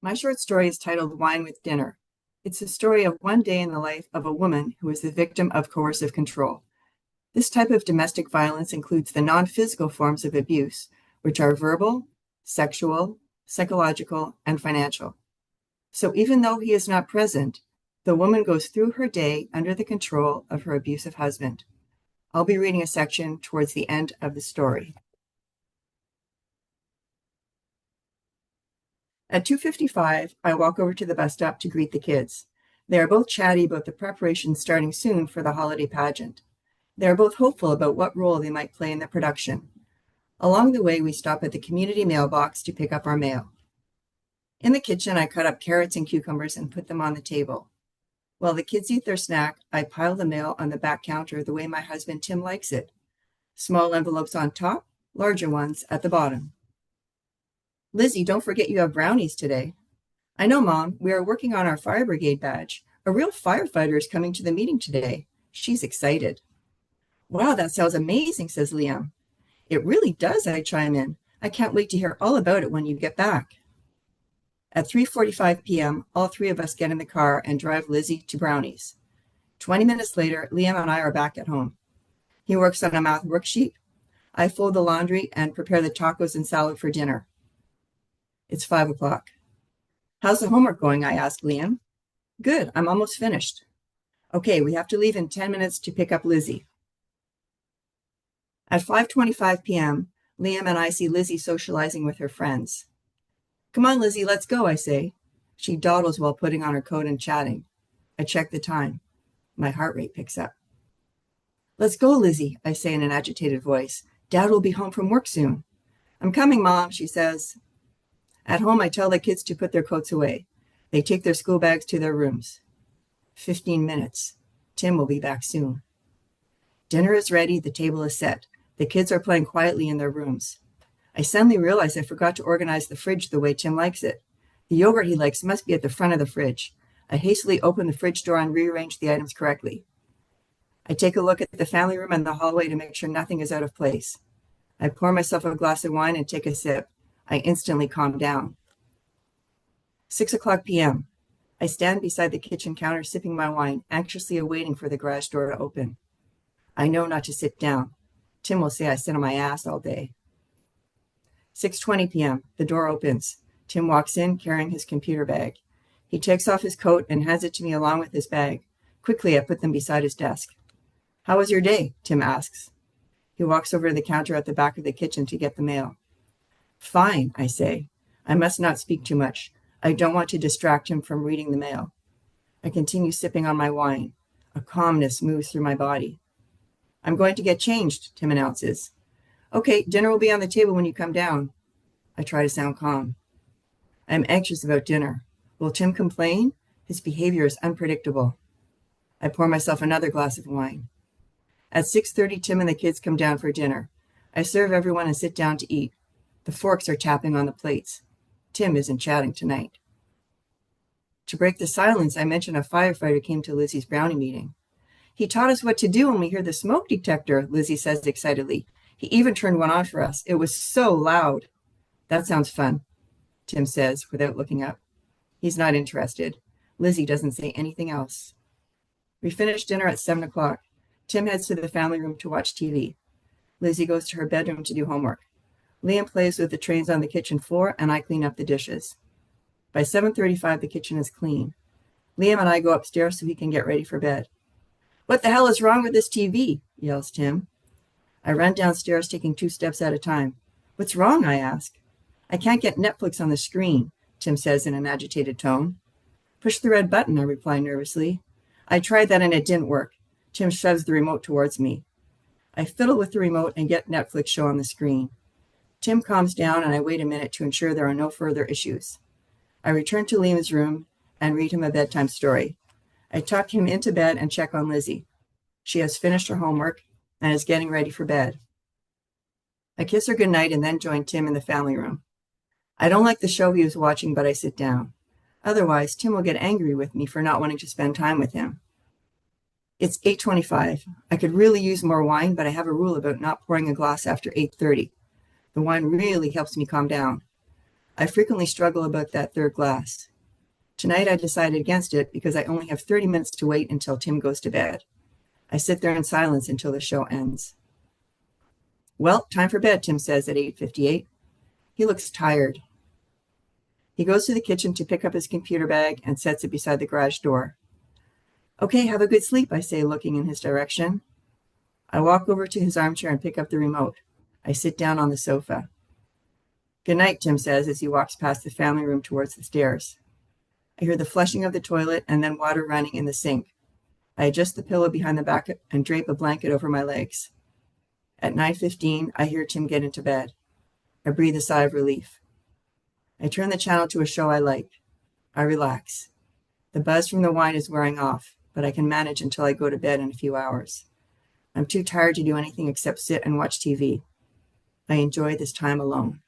My short story is titled Wine with Dinner. It's the story of one day in the life of a woman who is the victim of coercive control. This type of domestic violence includes the non-physical forms of abuse, which are verbal, sexual, psychological, and financial. So even though he is not present, the woman goes through her day under the control of her abusive husband. I'll be reading a section towards the end of the story. At 2:55, I walk over to the bus stop to greet the kids. They are both chatty about the preparations starting soon for the holiday pageant. They are both hopeful about what role they might play in the production. Along the way, we stop at the community mailbox to pick up our mail. In the kitchen, I cut up carrots and cucumbers and put them on the table. While the kids eat their snack, I pile the mail on the back counter the way my husband Tim likes it. Small envelopes on top, larger ones at the bottom. Lizzie, don't forget you have brownies today. I know, Mom. We are working on our fire brigade badge. A real firefighter is coming to the meeting today. She's excited. Wow, that sounds amazing, says Liam. It really does, I chime in. I can't wait to hear all about it when you get back. At 3:45 p.m., all three of us get in the car and drive Lizzie to Brownies. 20 minutes later, Liam and I are back at home. He works on a math worksheet. I fold the laundry and prepare the tacos and salad for dinner. It's 5 o'clock. How's the homework going? I ask Liam. Good, I'm almost finished. Okay, we have to leave in 10 minutes to pick up Lizzie. At 5:25 p.m., Liam and I see Lizzie socializing with her friends. Come on, Lizzie, let's go, I say. She dawdles while putting on her coat and chatting. I check the time. My heart rate picks up. Let's go, Lizzie, I say in an agitated voice. Dad will be home from work soon. I'm coming, Mom, she says. At home, I tell the kids to put their coats away. They take their school bags to their rooms. 15 minutes. Tim will be back soon. Dinner is ready. The table is set. The kids are playing quietly in their rooms. I suddenly realize I forgot to organize the fridge the way Tim likes it. The yogurt he likes must be at the front of the fridge. I hastily open the fridge door and rearrange the items correctly. I take a look at the family room and the hallway to make sure nothing is out of place. I pour myself a glass of wine and take a sip. I instantly calm down. 6 o'clock p.m. I stand beside the kitchen counter sipping my wine, anxiously awaiting for the garage door to open. I know not to sit down. Tim will say I sit on my ass all day. 6:20 p.m. The door opens. Tim walks in carrying his computer bag. He takes off his coat and hands it to me along with his bag. Quickly, I put them beside his desk. How was your day? Tim asks. He walks over to the counter at the back of the kitchen to get the mail. Fine, I say. I must not speak too much. I don't want to distract him from reading the mail. I continue sipping on my wine. A calmness moves through my body. I'm going to get changed, Tim announces. Okay, dinner will be on the table when you come down. I try to sound calm. I'm anxious about dinner. Will Tim complain? His behavior is unpredictable. I pour myself another glass of wine. At 6:30, Tim and the kids come down for dinner. I serve everyone and sit down to eat. The forks are tapping on the plates. Tim isn't chatting tonight. To break the silence, I mention a firefighter came to Lizzie's brownie meeting. He taught us what to do when we hear the smoke detector, Lizzie says excitedly. He even turned one on for us. It was so loud. That sounds fun, Tim says without looking up. He's not interested. Lizzie doesn't say anything else. We finish dinner at 7 o'clock. Tim heads to the family room to watch TV. Lizzie goes to her bedroom to do homework. Liam plays with the trays on the kitchen floor, and I clean up the dishes. By 7:35, the kitchen is clean. Liam and I go upstairs so he can get ready for bed. What the hell is wrong with this TV? Yells Tim. I run downstairs, taking 2 steps at a time. What's wrong? I ask. I can't get Netflix on the screen, Tim says in an agitated tone. Push the red button, I reply nervously. I tried that and it didn't work. Tim shoves the remote towards me. I fiddle with the remote and get Netflix show on the screen. Tim calms down and I wait a minute to ensure there are no further issues. I return to Liam's room and read him a bedtime story. I tuck him into bed and check on Lizzie. She has finished her homework and is getting ready for bed. I kiss her goodnight and then join Tim in the family room. I don't like the show he was watching, but I sit down. Otherwise, Tim will get angry with me for not wanting to spend time with him. It's 8:25. I could really use more wine, but I have a rule about not pouring a glass after 8:30. The wine really helps me calm down. I frequently struggle about that third glass. Tonight I decided against it because I only have 30 minutes to wait until Tim goes to bed. I sit there in silence until the show ends. Well, time for bed, Tim says at 8:58. He looks tired. He goes to the kitchen to pick up his computer bag and sets it beside the garage door. Okay, have a good sleep, I say, looking in his direction. I walk over to his armchair and pick up the remote. I sit down on the sofa. Good night, Tim says as he walks past the family room towards the stairs. I hear the flushing of the toilet and then water running in the sink. I adjust the pillow behind the back and drape a blanket over my legs. At 9:15, I hear Tim get into bed. I breathe a sigh of relief. I turn the channel to a show I like. I relax. The buzz from the wine is wearing off, but I can manage until I go to bed in a few hours. I'm too tired to do anything except sit and watch TV. I enjoy this time alone.